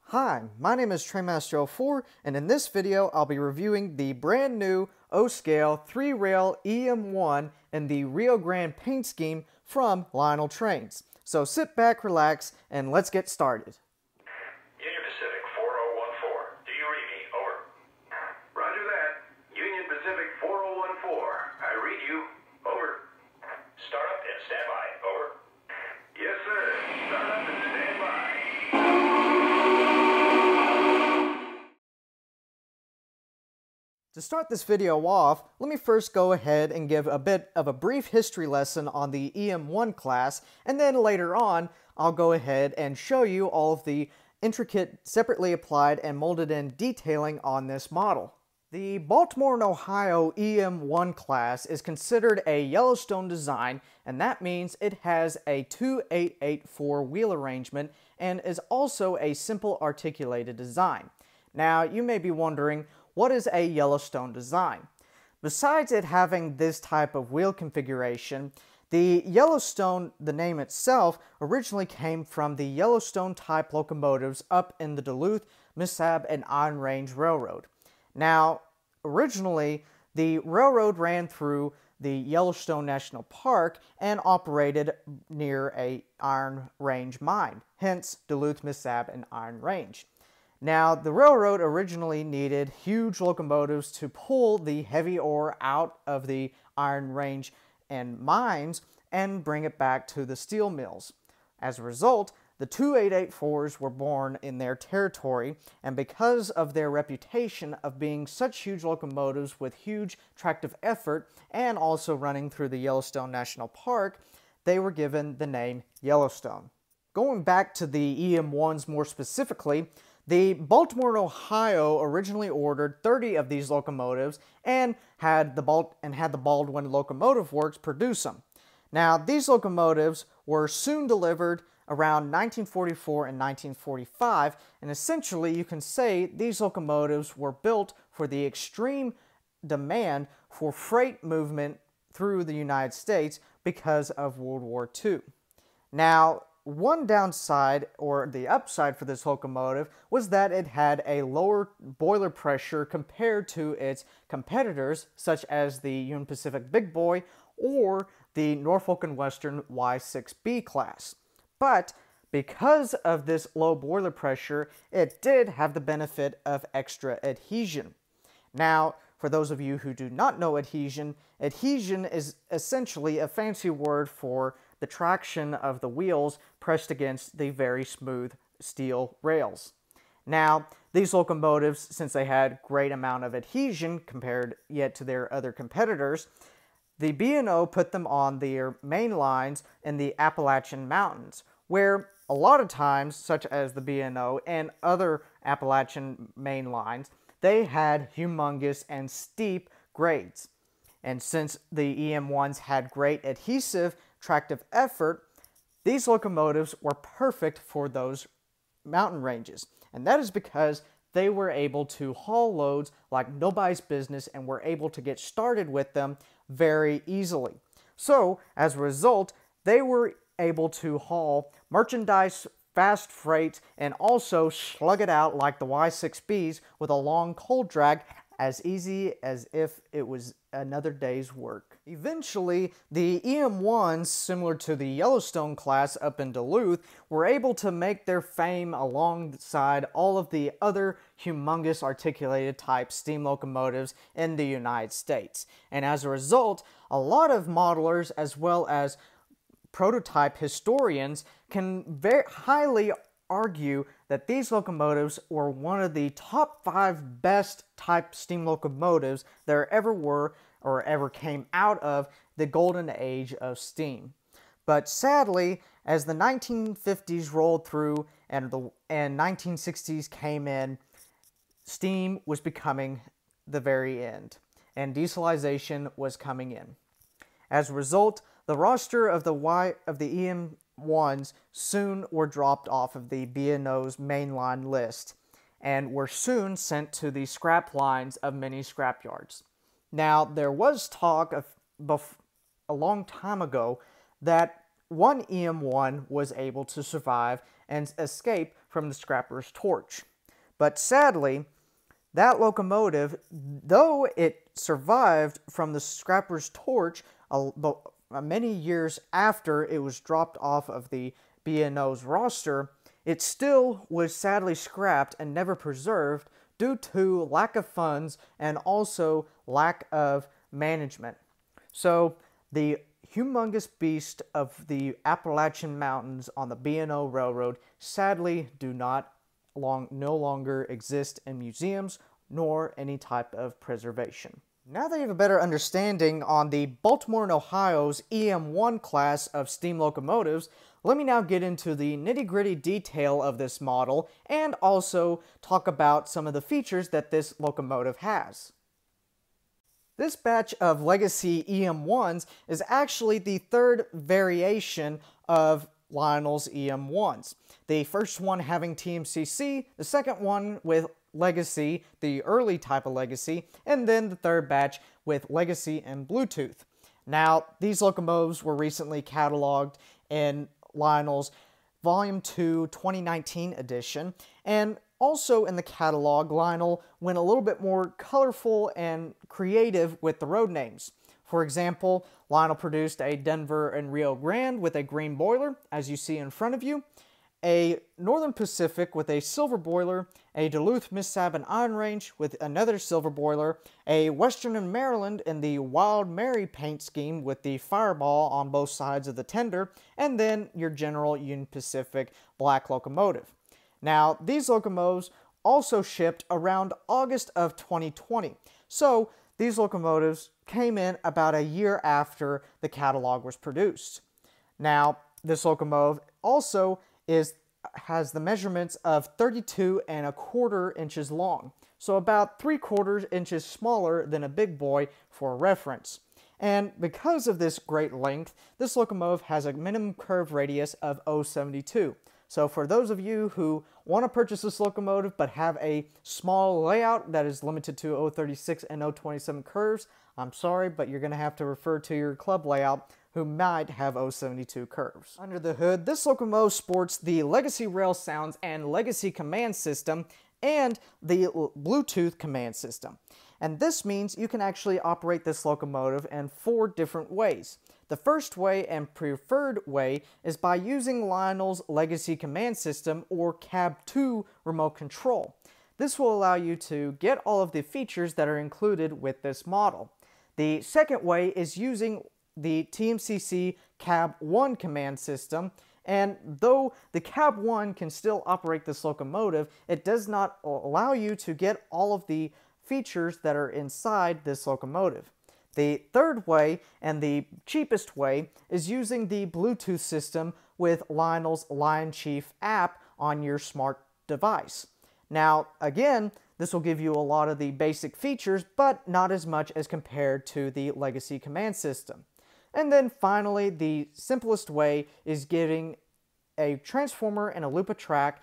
Hi, my name is Trainmaster04, and in this video I'll be reviewing the brand new O-Scale 3-rail EM-1 in the Rio Grande paint scheme from Lionel Trains. So sit back, relax, and let's get started. Union Pacific 4014. Do you read me? Over. Roger that. Union Pacific 4014. I read you. Over. Start up and stand by. Over. Yes, sir. Start up and stand by. To start this video off, let me first go ahead and give a bit of a brief history lesson on the EM-1 class, and then later on, I'll go ahead and show you all of the intricate, separately applied and molded in detailing on this model. The Baltimore and Ohio EM-1 class is considered a Yellowstone design, and that means it has a 2884 wheel arrangement and is also a simple articulated design. Now, you may be wondering, what is a Yellowstone design? Besides it having this type of wheel configuration, the Yellowstone, the name itself, originally came from the Yellowstone type locomotives up in the Duluth, Misab, and Iron Range Railroad. Now, originally, the railroad ran through the Yellowstone National Park and operated near a Iron Range mine, hence Duluth, Misab, and Iron Range. Now, the railroad originally needed huge locomotives to pull the heavy ore out of the Iron Range and mines and bring it back to the steel mills. As a result, the 2884s were born in their territory, and because of their reputation of being such huge locomotives with huge tractive effort and also running through the Yellowstone National Park, they were given the name Yellowstone. Going back to the EM-1s more specifically, the Baltimore, Ohio originally ordered 30 of these locomotives and had the Baldwin Locomotive Works produce them. Now, these locomotives were soon delivered around 1944 and 1945, and essentially you can say these locomotives were built for the extreme demand for freight movement through the United States because of World War II. Now, one downside, or the upside for this locomotive, was that it had a lower boiler pressure compared to its competitors, such as the Union Pacific Big Boy or the Norfolk and Western Y6B class. But because of this low boiler pressure, it did have the benefit of extra adhesion. Now, for those of you who do not know adhesion is essentially a fancy word for the traction of the wheels pressed against the very smooth steel rails. Now, these locomotives, since they had great amount of adhesion compared yet to their other competitors, the B&O put them on their main lines in the Appalachian Mountains, where a lot of times, such as the B&O and other Appalachian main lines, they had humongous and steep grades. And since the EM-1s had great adhesive tractive effort, these locomotives were perfect for those mountain ranges. And that is because they were able to haul loads like nobody's business and were able to get started with them very easily. So, as a result, they were able to haul merchandise, fast freight, and also slug it out like the Y6Bs with a long cold drag as easy as if it was another day's work. Eventually, the EM-1s, similar to the Yellowstone class up in Duluth, were able to make their fame alongside all of the other humongous articulated type steam locomotives in the United States. And as a result, a lot of modelers as well as prototype historians can very highly argue that these locomotives were one of the top 5 best type steam locomotives there ever were or ever came out of the golden age of steam. But sadly, as the 1950s rolled through and 1960s came in, steam was becoming the very end, and dieselization was coming in. As a result, the roster of the EM-1s soon were dropped off of the B&O's mainline list and were soon sent to the scrap lines of many scrapyards. Now, there was talk of a long time ago that one EM-1 was able to survive and escape from the scrapper's torch. But sadly, that locomotive, though it survived from the scrapper's torch many years after it was dropped off of the B&O's roster, it still was sadly scrapped and never preserved due to lack of funds and also lack of management. So the humongous beast of the Appalachian Mountains on the B&O Railroad sadly no longer exist in museums nor any type of preservation. Now that you have a better understanding on the Baltimore and Ohio's EM-1 class of steam locomotives, let me now get into the nitty-gritty detail of this model and also talk about some of the features that this locomotive has. This batch of legacy EM-1s is actually the third variation of Lionel's EM-1s. The first one having TMCC, the second one with Legacy, the early type of Legacy, and then the third batch with Legacy and Bluetooth. Now, these locomotives were recently cataloged in Lionel's Volume 2 2019 edition, and also in the catalog, Lionel went a little bit more colorful and creative with the road names. For example, Lionel produced a Denver and Rio Grande with a green boiler, as you see in front of you, a Northern Pacific with a silver boiler, a Duluth, Mississauga and Iron Range with another silver boiler, a Western and Maryland in the Wild Mary paint scheme with the fireball on both sides of the tender, and then your general Union Pacific black locomotive. Now, these locomotives also shipped around August of 2020, so these locomotives came in about a year after the catalog was produced. Now, this locomotive also has the measurements of 32¼ inches long, so about 3/4 inches smaller than a big boy for reference. And because of this great length, this locomotive has a minimum curve radius of 0.72. So for those of you who want to purchase this locomotive but have a small layout that is limited to 0.36 and 0.27 curves, I'm sorry, but you're going to have to refer to your club layout who might have 0.72 curves. Under the hood, this locomotive sports the Legacy Rail Sounds and Legacy Command System and the Bluetooth command system. And this means you can actually operate this locomotive in 4 different ways. The first way and preferred way is by using Lionel's Legacy Command System or CAB2 remote control. This will allow you to get all of the features that are included with this model. The second way is using the TMCC CAB1 command system, and though the CAB1 can still operate this locomotive, it does not allow you to get all of the features that are inside this locomotive. The third way, and the cheapest way, is using the Bluetooth system with Lionel's Lion Chief app on your smart device. Now, again, this will give you a lot of the basic features, but not as much as compared to the Legacy command system. And then finally, the simplest way is getting a transformer and a loop of track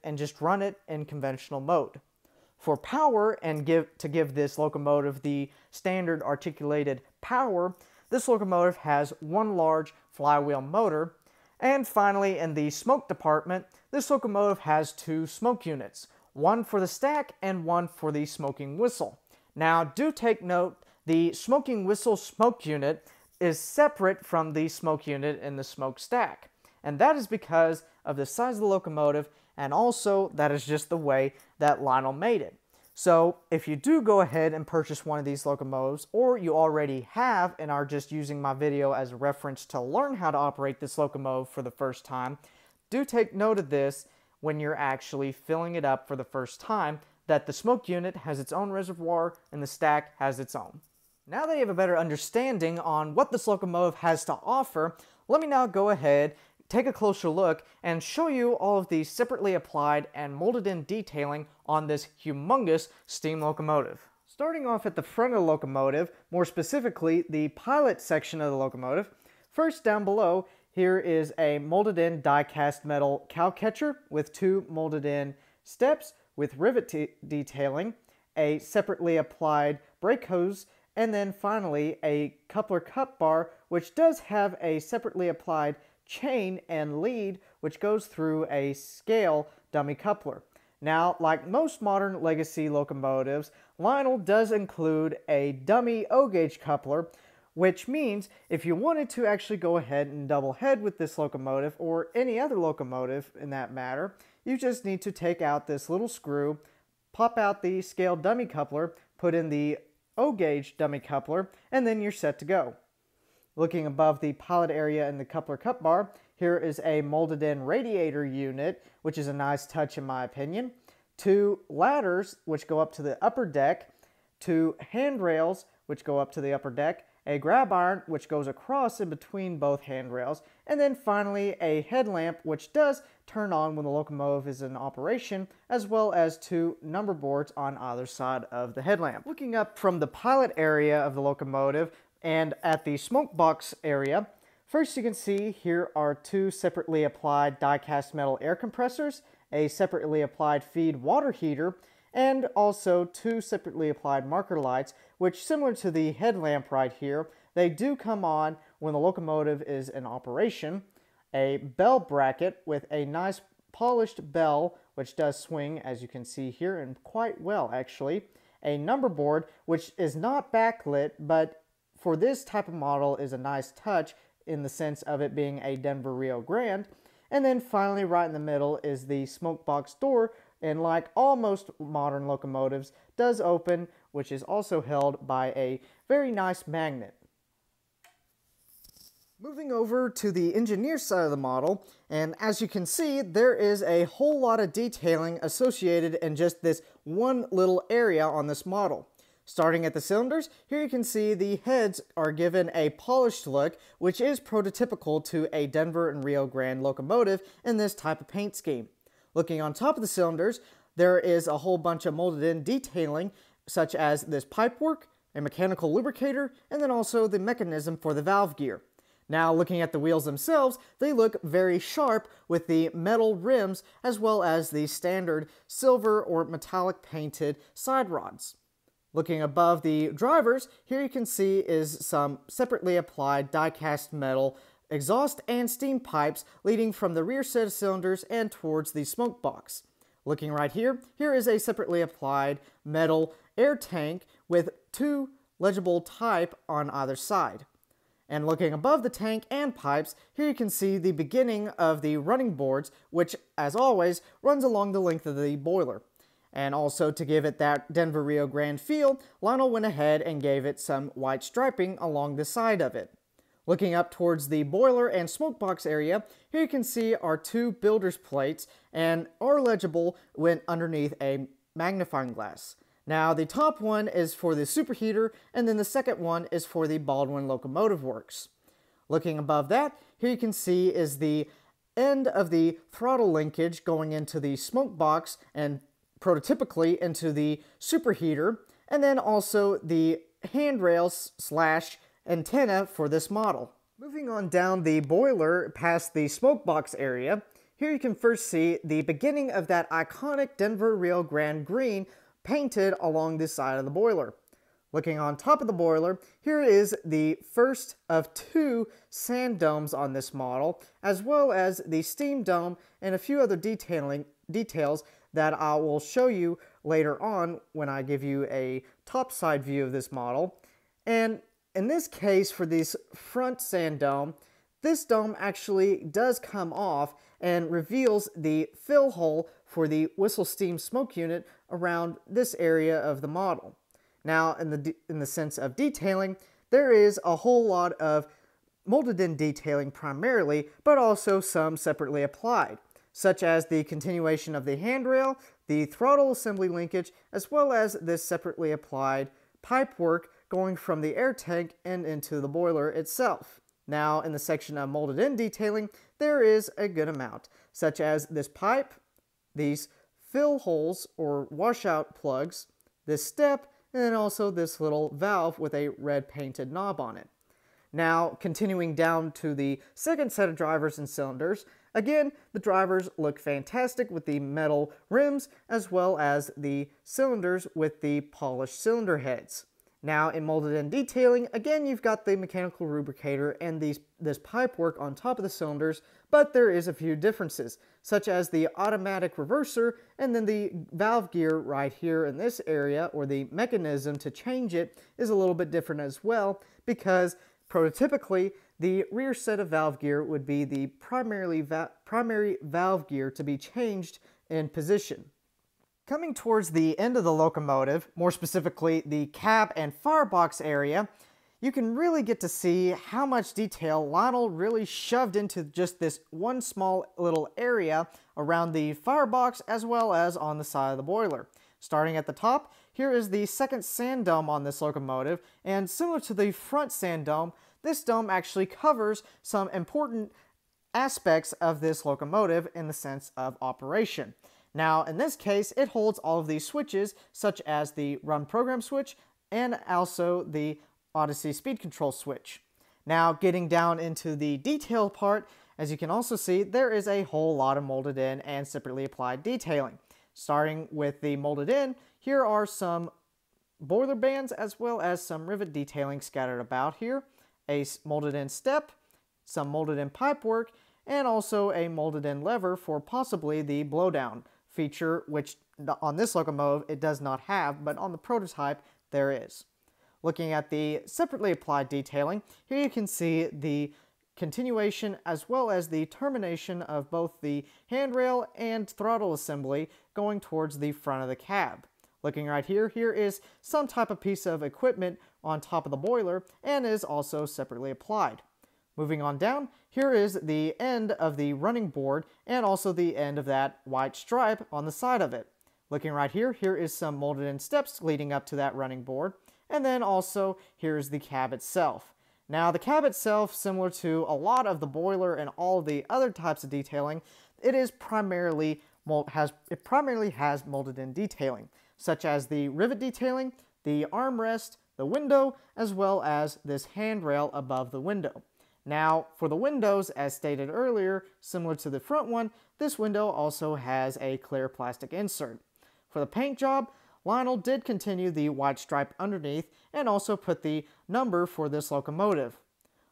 and just run it in conventional mode. For power and to give this locomotive the standard articulated power, this locomotive has one large flywheel motor. And finally, in the smoke department, this locomotive has 2 smoke units, one for the stack and one for the smoking whistle. Now, do take note, the smoking whistle smoke unit is separate from the smoke unit in the smokestack. And that is because of the size of the locomotive, and also that is just the way that Lionel made it. So if you do go ahead and purchase one of these locomotives, or you already have and are just using my video as a reference to learn how to operate this locomotive for the first time, do take note of this when you're actually filling it up for the first time, that the smoke unit has its own reservoir and the stack has its own. Now that you have a better understanding on what this locomotive has to offer, let me now go ahead, take a closer look, and show you all of the separately applied and molded in detailing on this humongous steam locomotive. Starting off at the front of the locomotive, more specifically the pilot section of the locomotive, first down below, here is a molded in die-cast metal cow catcher with 2 molded in steps with rivet detailing, a separately applied brake hose, and then finally a coupler cup bar, which does have a separately applied chain and lead, which goes through a scale dummy coupler. Now, like most modern legacy locomotives, Lionel does include a dummy O-gauge coupler, which means if you wanted to actually go ahead and double head with this locomotive, or any other locomotive in that matter, you just need to take out this little screw, pop out the scale dummy coupler, put in the O-gauge dummy coupler, and then you're set to go. Looking above the pilot area in the coupler cup bar, here is a molded in radiator unit, which is a nice touch in my opinion. 2 ladders, which go up to the upper deck, 2 handrails, which go up to the upper deck, a grab iron, which goes across in between both handrails, and then finally a headlamp, which does turn on when the locomotive is in operation, as well as 2 number boards on either side of the headlamp. Looking up from the pilot area of the locomotive and at the smoke box area, first you can see here are 2 separately applied die-cast metal air compressors, a separately applied feed water heater, and also 2 separately applied marker lights, which, similar to the headlamp right here, they do come on when the locomotive is in operation. A bell bracket with a nice polished bell, which does swing, as you can see here, and quite well actually. A number board, which is not backlit, but for this type of model is a nice touch in the sense of it being a Denver Rio Grande. And then finally, right in the middle is the smoke box door, and like all most modern locomotives, does open, which is also held by a very nice magnet. Moving over to the engineer side of the model, and as you can see, there is a whole lot of detailing associated in just this one little area on this model. Starting at the cylinders, here you can see the heads are given a polished look, which is prototypical to a Denver and Rio Grande locomotive in this type of paint scheme. Looking on top of the cylinders, there is a whole bunch of molded in detailing, such as this pipework, a mechanical lubricator, and then also the mechanism for the valve gear. Now, looking at the wheels themselves, they look very sharp with the metal rims as well as the standard silver or metallic painted side rods. Looking above the drivers, here you can see is some separately applied die-cast metal exhaust and steam pipes leading from the rear set of cylinders and towards the smoke box. Looking right here, here is a separately applied metal air tank with 2 legible type on either side. And looking above the tank and pipes, here you can see the beginning of the running boards, which, as always, runs along the length of the boiler. And also, to give it that Denver Rio Grande feel, Lionel went ahead and gave it some white striping along the side of it. Looking up towards the boiler and smoke box area, here you can see our 2 builder's plates and are legible when underneath a magnifying glass. Now, the top one is for the superheater, and then the second one is for the Baldwin Locomotive Works. Looking above that, here you can see is the end of the throttle linkage going into the smoke box and prototypically into the superheater, and then also the handrails / antenna for this model. Moving on down the boiler past the smoke box area, here you can first see the beginning of that iconic Denver Rio Grande green painted along the side of the boiler. Looking on top of the boiler, here is the first of 2 sand domes on this model, as well as the steam dome and a few other details that I will show you later on when I give you a topside view of this model. And in this case, for this front sand dome, this dome actually does come off and reveals the fill hole for the whistle steam smoke unit around this area of the model. Now, in the sense of detailing, there is a whole lot of molded in detailing primarily, but also some separately applied, such as the continuation of the handrail, the throttle assembly linkage, as well as this separately applied pipework going from the air tank and into the boiler itself. Now, in the section of molded in detailing, there is a good amount, such as this pipe, these fill holes or washout plugs, this step, and then also this little valve with a red painted knob on it. Now, continuing down to the second set of drivers and cylinders, again, the drivers look fantastic with the metal rims as well as the cylinders with the polished cylinder heads. Now in molded in detailing, again you've got the mechanical lubricator and this pipe work on top of the cylinders, but there is a few differences, such as the automatic reverser and then the valve gear right here in this area, or the mechanism to change it, is a little bit different as well, because prototypically the rear set of valve gear would be the primary valve gear to be changed in position. Coming towards the end of the locomotive, more specifically the cab and firebox area, you can really get to see how much detail Lionel really shoved into just this one small little area around the firebox as well as on the side of the boiler. Starting at the top, here is the second sand dome on this locomotive, and similar to the front sand dome, this dome actually covers some important aspects of this locomotive in the sense of operation. Now, in this case, it holds all of these switches, such as the run program switch and also the Odyssey speed control switch. Now, getting down into the detail part, as you can also see, there is a whole lot of molded in and separately applied detailing. Starting with the molded in, here are some boiler bands as well as some rivet detailing scattered about here, a molded in step, some molded in pipe work, and also a molded in lever for possibly the blowdown feature, which on this locomotive it does not have, but on the prototype there is. Looking at the separately applied detailing, here you can see the continuation as well as the termination of both the handrail and throttle assembly going towards the front of the cab. Looking right here, here is some type of piece of equipment on top of the boiler and is also separately applied. Moving on down, here is the end of the running board and also the end of that white stripe on the side of it. Looking right here, here is some molded in steps leading up to that running board, and then also here's the cab itself. Now the cab itself, similar to a lot of the boiler and all of the other types of detailing, it primarily has molded in detailing, such as the rivet detailing, the armrest, the window, as well as this handrail above the window. Now, for the windows, as stated earlier, similar to the front one, this window also has a clear plastic insert. For the paint job, Lionel did continue the white stripe underneath and also put the number for this locomotive.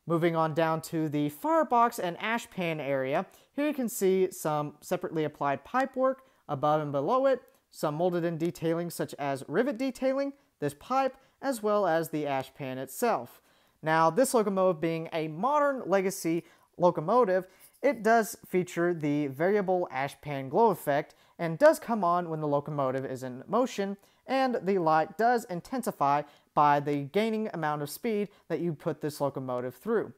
Moving on down to the firebox and ash pan area, here you can see some separately applied pipe work above and below it, some molded in detailing such as rivet detailing, this pipe, as well as the ash pan itself. Now, this locomotive being a modern legacy locomotive, it does feature the variable ash pan glow effect and does come on when the locomotive is in motion, and the light does intensify by the gaining amount of speed that you put this locomotive through.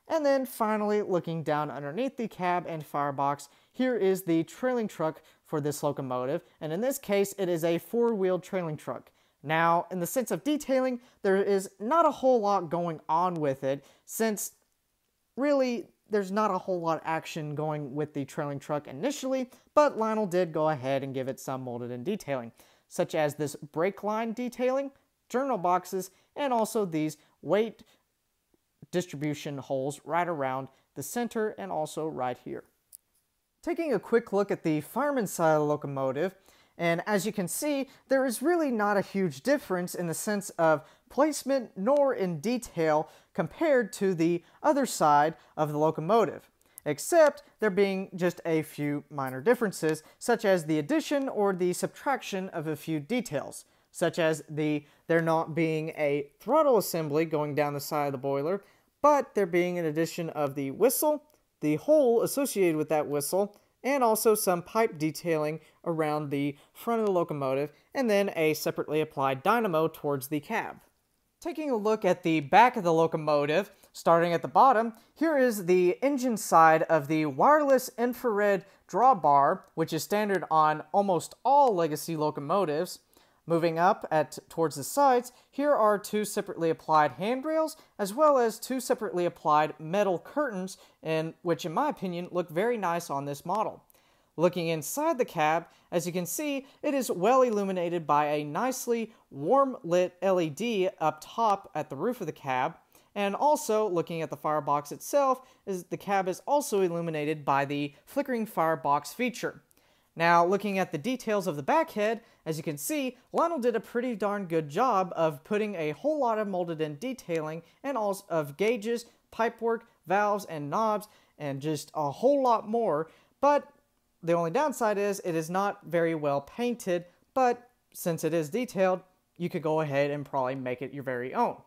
And then finally, looking down underneath the cab and firebox, here is the trailing truck for this locomotive, and in this case it is a four-wheeled trailing truck. Now, in the sense of detailing, there is not a whole lot going on with it, since really there's not a whole lot of action going with the trailing truck initially, but Lionel did go ahead and give it some molded in detailing, such as this brake line detailing, journal boxes, and also these weight distribution holes right around the center and also right here. Taking a quick look at the fireman's side of the locomotive, and as you can see, there is really not a huge difference in the sense of placement nor in detail compared to the other side of the locomotive, except there being just a few minor differences, such as the addition or the subtraction of a few details, such as there not being a throttle assembly going down the side of the boiler, but there being an addition of the whistle, the hole associated with that whistle, and also some pipe detailing around the front of the locomotive, and then a separately applied dynamo towards the cab. Taking a look at the back of the locomotive, starting at the bottom, here is the engine side of the wireless infrared drawbar, which is standard on almost all legacy locomotives. Moving up towards the sides, here are two separately applied handrails, as well as two separately applied metal curtains, which in my opinion look very nice on this model. Looking inside the cab, as you can see, it is well illuminated by a nicely warm lit LED up top at the roof of the cab, and also looking at the firebox itself, the cab is also illuminated by the flickering firebox feature. Now, looking at the details of the backhead, as you can see, Lionel did a pretty darn good job of putting a whole lot of molded-in detailing and all of gauges, pipework, valves, and knobs, and just a whole lot more. But the only downside is it is not very well painted, but since it is detailed, you could go ahead and probably make it your very own.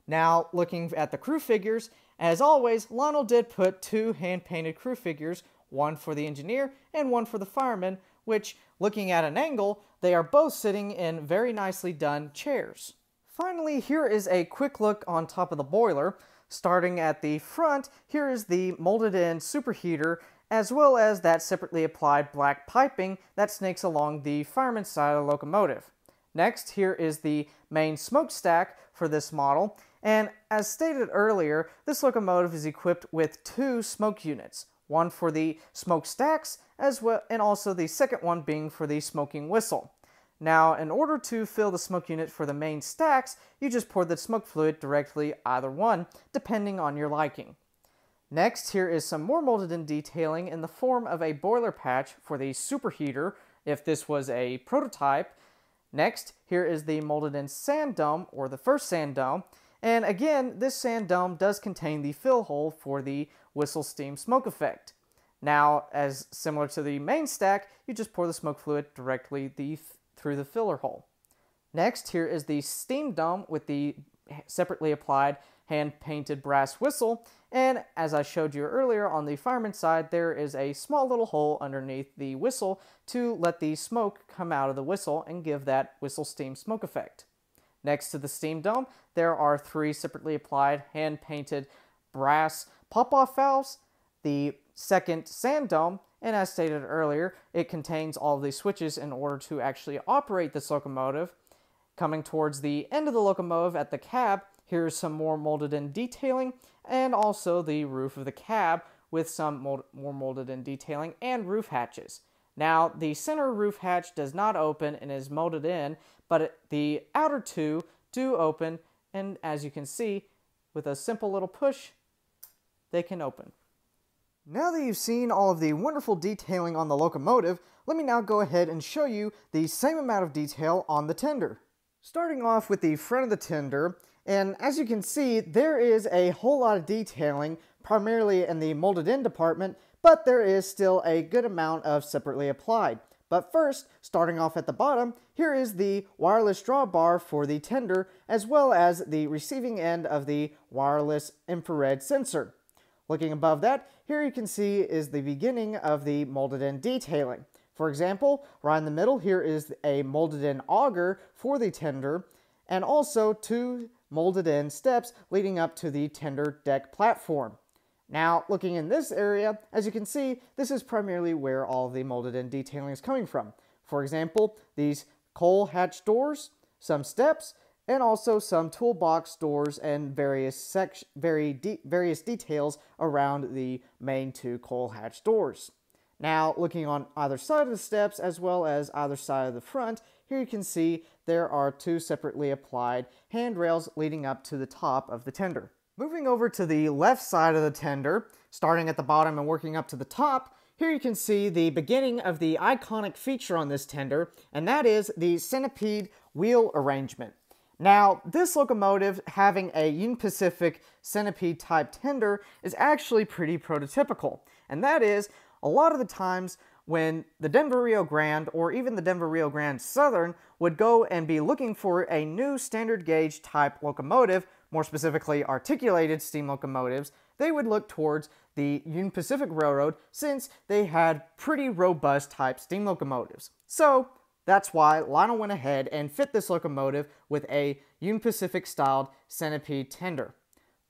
Now, looking at the crew figures, as always, Lionel did put two hand-painted crew figures, one for the engineer and one for the fireman, which, looking at an angle, they are both sitting in very nicely done chairs. Finally, here is a quick look on top of the boiler. Starting at the front, here is the molded-in superheater, as well as that separately applied black piping that snakes along the fireman's side of the locomotive. Next, here is the main smokestack for this model, and as stated earlier, this locomotive is equipped with two smoke units, one for the smokestacks, as well, and also the second one being for the smoking whistle. Now, in order to fill the smoke unit for the main stacks, you just pour the smoke fluid directly either one, depending on your liking. Next, here is some more molded-in detailing in the form of a boiler patch for the superheater, if this was a prototype. Next, here is the molded-in sand dome, or the first sand dome, and again, this sand dome does contain the fill hole for the whistle steam smoke effect. Now, as similar to the main stack, you just pour the smoke fluid directly through the filler hole. Next, here is the steam dome with the separately applied hand-painted brass whistle, and as I showed you earlier on the fireman's side, there is a small little hole underneath the whistle to let the smoke come out of the whistle and give that whistle steam smoke effect. Next to the steam dome, there are three separately applied hand-painted brass pop-off valves, the second sand dome, and as stated earlier, it contains all of the switches in order to actually operate this locomotive. Coming towards the end of the locomotive at the cab, here's some more molded-in detailing, and also the roof of the cab with some more molded-in detailing and roof hatches. Now, the center roof hatch does not open and is molded in, but the outer two do open, and as you can see, with a simple little push, they can open. Now that you've seen all of the wonderful detailing on the locomotive, let me now go ahead and show you the same amount of detail on the tender. Starting off with the front of the tender, and as you can see, there is a whole lot of detailing, primarily in the molded-in department, but there is still a good amount of separately applied. But first, starting off at the bottom, here is the wireless drawbar for the tender, as well as the receiving end of the wireless infrared sensor. Looking above that, here you can see is the beginning of the molded-in detailing. For example, right in the middle, here is a molded-in auger for the tender, and also two molded-in steps leading up to the tender deck platform. Now, looking in this area, as you can see, this is primarily where all of the molded-in detailing is coming from. For example, these coal hatch doors, some steps, and also some toolbox doors and various details around the main two coal hatch doors. Now, looking on either side of the steps as well as either side of the front, here you can see there are two separately applied handrails leading up to the top of the tender. Moving over to the left side of the tender, starting at the bottom and working up to the top, here you can see the beginning of the iconic feature on this tender, and that is the centipede wheel arrangement. Now, this locomotive having a Union Pacific centipede type tender is actually pretty prototypical, and that is a lot of the times when the Denver Rio Grande or even the Denver Rio Grande Southern would go and be looking for a new standard gauge type locomotive, more specifically articulated steam locomotives, they would look towards the Union Pacific Railroad since they had pretty robust type steam locomotives. So that's why Lionel went ahead and fit this locomotive with a Union Pacific styled centipede tender.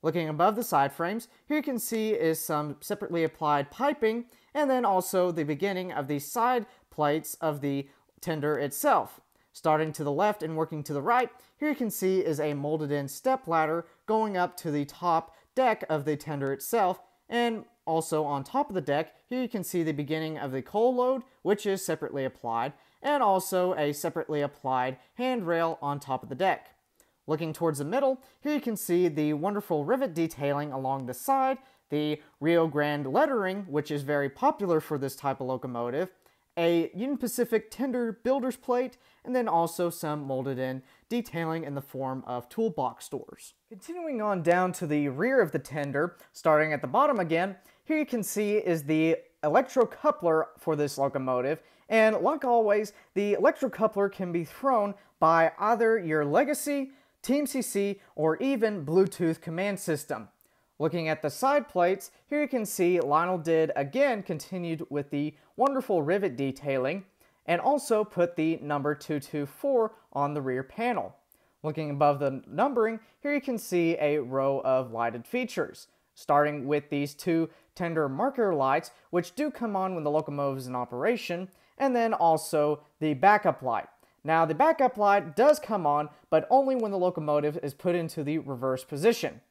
Looking above the side frames, here you can see is some separately applied piping and then also the beginning of the side plates of the tender itself. Starting to the left and working to the right, here you can see is a molded-in step ladder going up to the top deck of the tender itself, and also on top of the deck, here you can see the beginning of the coal load, which is separately applied, and also a separately applied handrail on top of the deck. Looking towards the middle, here you can see the wonderful rivet detailing along the side, the Rio Grande lettering, which is very popular for this type of locomotive, a Union Pacific tender builder's plate, and then also some molded in detailing in the form of toolbox doors. Continuing on down to the rear of the tender, starting at the bottom again, here you can see is the electrocoupler for this locomotive, and like always, the electrocoupler can be thrown by either your legacy, TMCC, or even Bluetooth command system. Looking at the side plates, here you can see Lionel did again continued with the wonderful rivet detailing and also put the number 224 on the rear panel. Looking above the numbering, here you can see a row of lighted features, starting with these two tender marker lights, which do come on when the locomotive is in operation, and then also the backup light. Now, the backup light does come on, but only when the locomotive is put into the reverse position.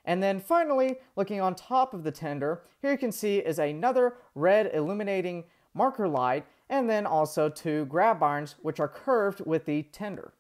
And then finally, looking on top of the tender, here you can see is another red illuminating marker light, and then also two grab irons which are curved with the tender.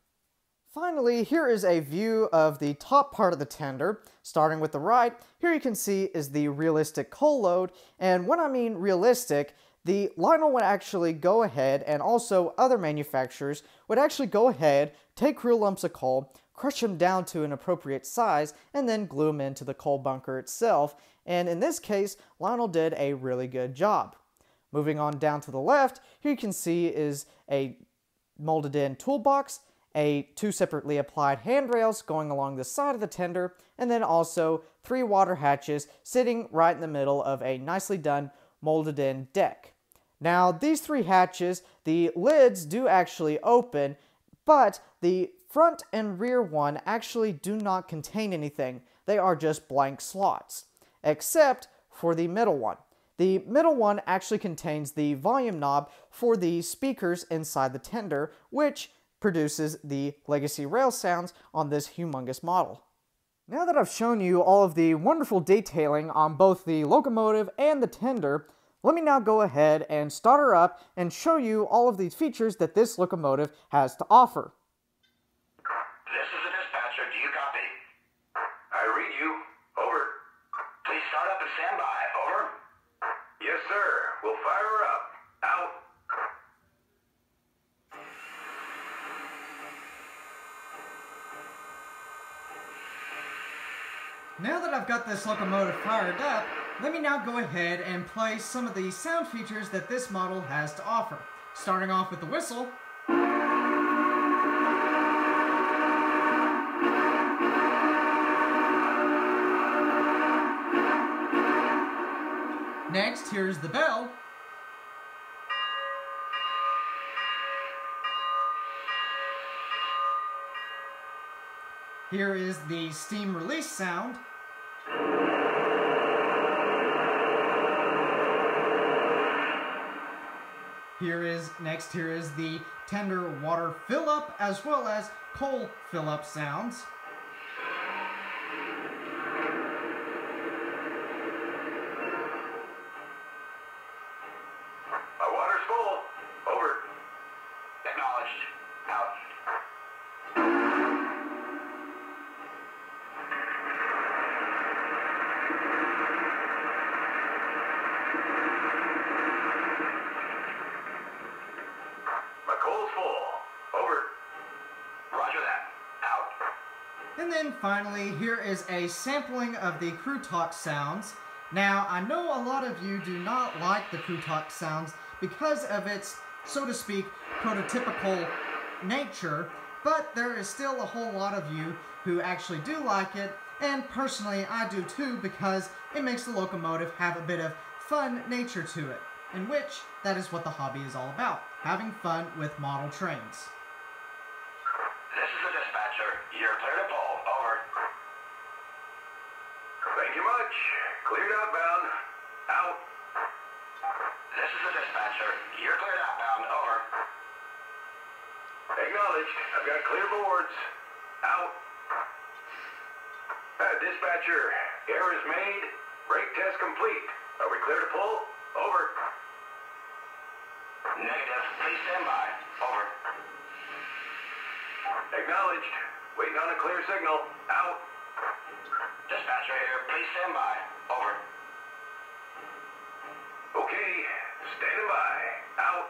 Finally, here is a view of the top part of the tender. Starting with the right, here you can see is the realistic coal load, and when I mean realistic, the Lionel would actually go ahead, and also other manufacturers would actually go ahead, take real lumps of coal, crush them down to an appropriate size, and then glue them into the coal bunker itself, and in this case, Lionel did a really good job. Moving on down to the left, here you can see is a molded in toolbox, two separately applied handrails going along the side of the tender, and then also 3 water hatches sitting right in the middle of a nicely done molded in deck. Now, these 3 hatches, the lids do actually open, but the front and rear one actually do not contain anything. They are just blank slots, except for the middle one. The middle one actually contains the volume knob for the speakers inside the tender, which produces the legacy rail sounds on this humongous model. Now that I've shown you all of the wonderful detailing on both the locomotive and the tender, let me now go ahead and start her up and show you all of the features that this locomotive has to offer. This is the dispatcher. Do you copy? I read you. Over. Please start up and stand by. Over. Yes, sir. We'll fire her up. Out. Now that I've got this locomotive fired up, let me now go ahead and play some of the sound features that this model has to offer. Starting off with the whistle. Next, here's the bell. Here is the steam release sound. Here is the tender water fill up as well as coal fill up sounds. My water's full. Over. Acknowledged. Out. My coal's full. Over. Roger that. Out. And then finally, here is a sampling of the crew talk sounds. Now, I know a lot of you do not like the crew talk sounds because of its, so to speak, prototypical nature, but there is still a whole lot of you who actually do like it, and personally I do too, because it makes the locomotive have a bit of fun nature to it, in which that is what the hobby is all about, having fun with model trains. This is the dispatcher. You're clear to pull. Over. Thank you much. Cleared outbound. Out. This is the dispatcher. You're cleared outbound. Over. Acknowledged. I've got clear boards. Out. Dispatcher. Error is made. Brake test complete. Are we clear to pull? Over. Negative. Please stand by. Over. Acknowledged. Waiting on a clear signal. Out. Dispatcher here. Please stand by. Over. Okay. Standing by. Out.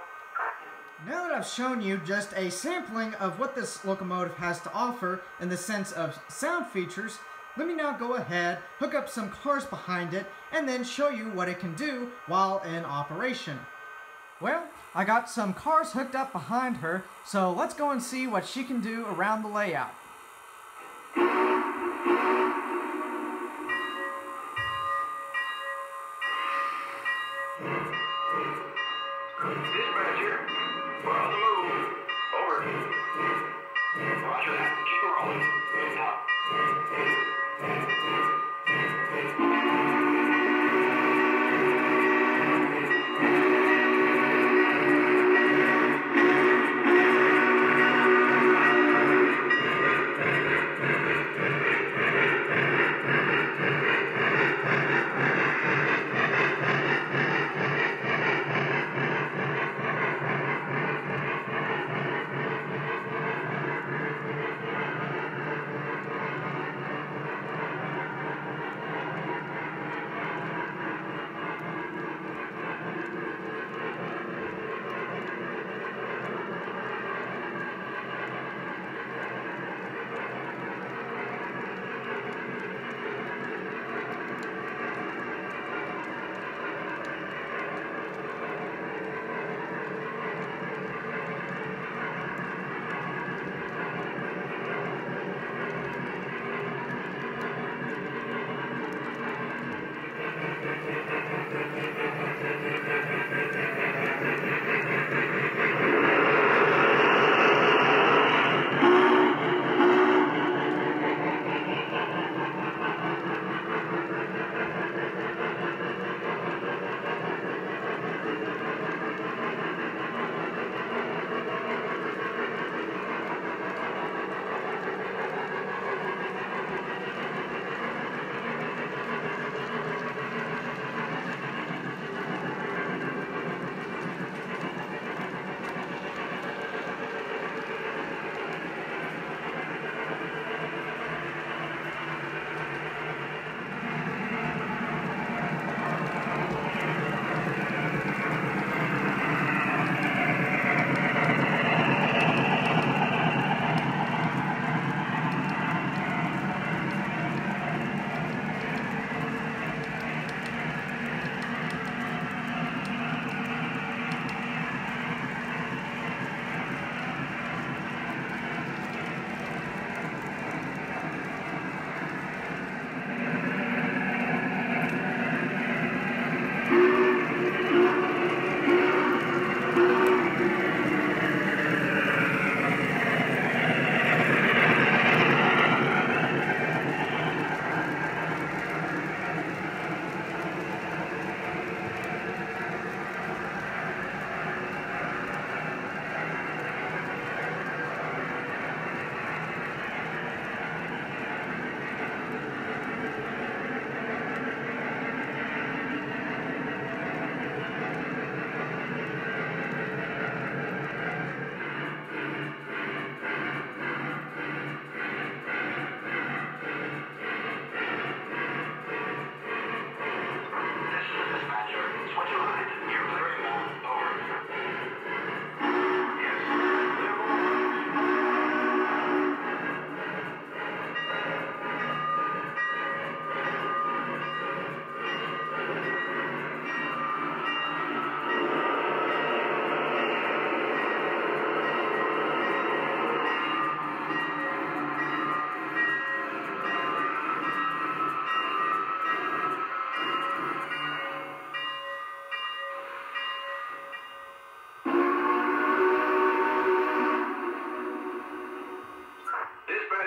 Now that I've shown you just a sampling of what this locomotive has to offer in the sense of sound features, let me now go ahead, hook up some cars behind it, and then show you what it can do while in operation. Well, I got some cars hooked up behind her, so let's go and see what she can do around the layout. Dispatcher, we're on the move. Over. Roger that. Keep it rolling. Out.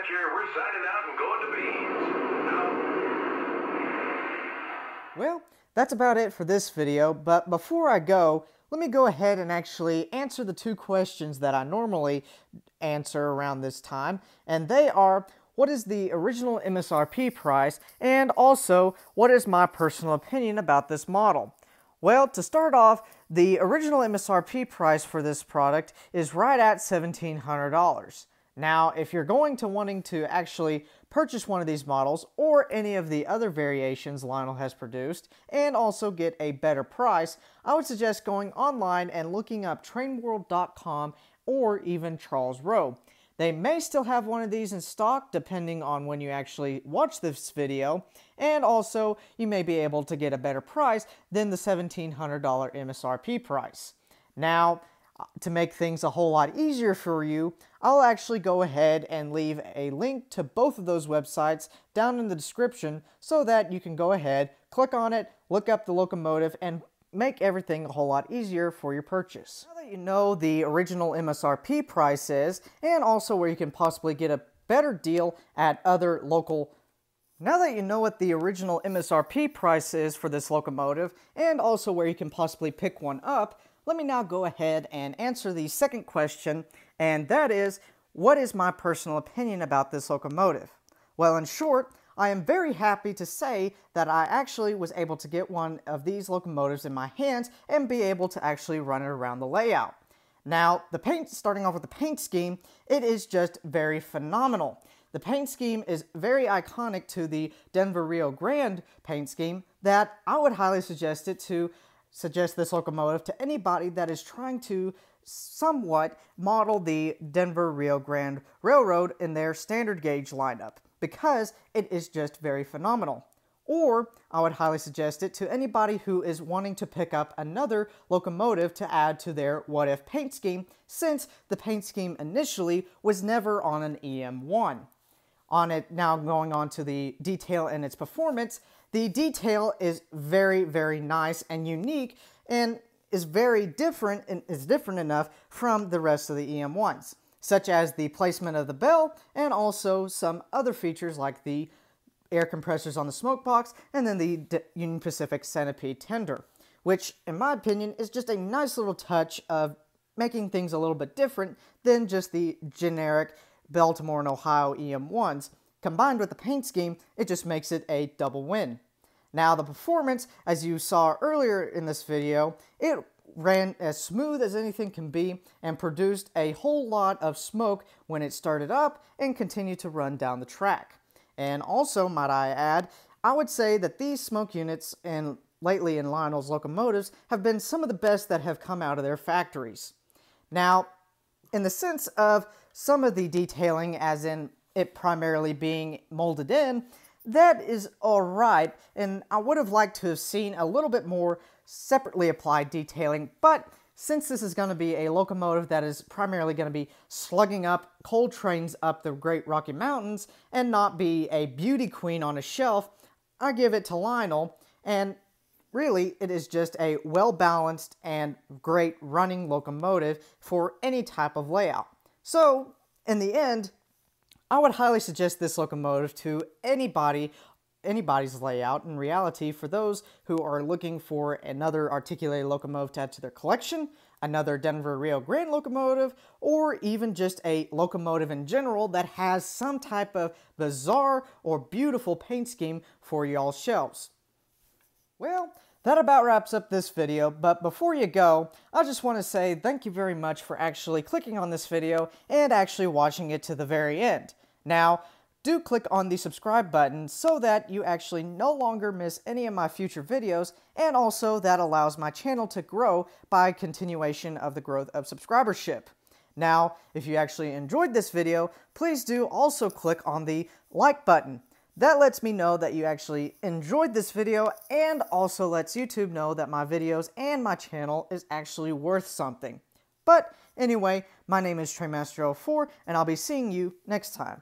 We're signing out and going to beans. Well, that's about it for this video, but before I go, let me go ahead and actually answer the two questions that I normally answer around this time, and they are, what is the original MSRP price, and also, what is my personal opinion about this model? Well, to start off, the original MSRP price for this product is right at $1,700. Now, if you're going to wanting to actually purchase one of these models or any of the other variations Lionel has produced and also get a better price, I would suggest going online and looking up trainworld.com or even Charles Rowe. They may still have one of these in stock depending on when you actually watch this video, and also you may be able to get a better price than the $1,700 MSRP price. Now, to make things a whole lot easier for you, I'll actually go ahead and leave a link to both of those websites down in the description so that you can go ahead, click on it, look up the locomotive, and make everything a whole lot easier for your purchase. Now that you know the original MSRP prices and also where you can possibly get a better deal at other local. Now that you know what the original MSRP price is for this locomotive and also where you can possibly pick one up, let me now go ahead and answer the second question, and that is, what is my personal opinion about this locomotive? Well, in short, I am very happy to say that I actually was able to get one of these locomotives in my hands and be able to actually run it around the layout. Now, starting off with the paint scheme, it is just very phenomenal. The paint scheme is very iconic to the Denver Rio Grande paint scheme that I would highly suggest this locomotive to anybody that is trying to somewhat model the Denver Rio Grande Railroad in their standard gauge lineup, because it is just very phenomenal. Or I would highly suggest it to anybody who is wanting to pick up another locomotive to add to their what if paint scheme, since the paint scheme initially was never on an EM-1. On it, now going on to the detail and its performance, the detail is very, very nice and unique and is very different and is different enough from the rest of the EM-1s, such as the placement of the bell and also some other features like the air compressors on the smoke box and then the Union Pacific centipede tender, which in my opinion is just a nice little touch of making things a little bit different than just the generic Baltimore and Ohio EM-1s. Combined with the paint scheme, it just makes it a double win. Now the performance, as you saw earlier in this video, it ran as smooth as anything can be and produced a whole lot of smoke when it started up and continued to run down the track. And also, might I add, I would say that these smoke units lately in Lionel's locomotives have been some of the best that have come out of their factories. Now, in the sense of some of the detailing, as in it primarily being molded in, that is alright, and I would have liked to have seen a little bit more separately applied detailing, but since this is going to be a locomotive that is primarily going to be slugging up coal trains up the Great Rocky Mountains and not be a beauty queen on a shelf, I give it to Lionel, and really it is just a well-balanced and great running locomotive for any type of layout. So, in the end, I would highly suggest this locomotive to anybody's layout. In reality, for those who are looking for another articulated locomotive to add to their collection, another Denver Rio Grande locomotive, or even just a locomotive in general that has some type of bizarre or beautiful paint scheme for y'all's shelves. Well, that about wraps up this video, but before you go, I just want to say thank you very much for actually clicking on this video and actually watching it to the very end. Now, do click on the subscribe button so that you actually no longer miss any of my future videos, and also that allows my channel to grow by continuation of the growth of subscribership. Now, if you actually enjoyed this video, please do also click on the like button. That lets me know that you actually enjoyed this video and also lets YouTube know that my videos and my channel is actually worth something. But anyway, my name is TrainMaster04 and I'll be seeing you next time.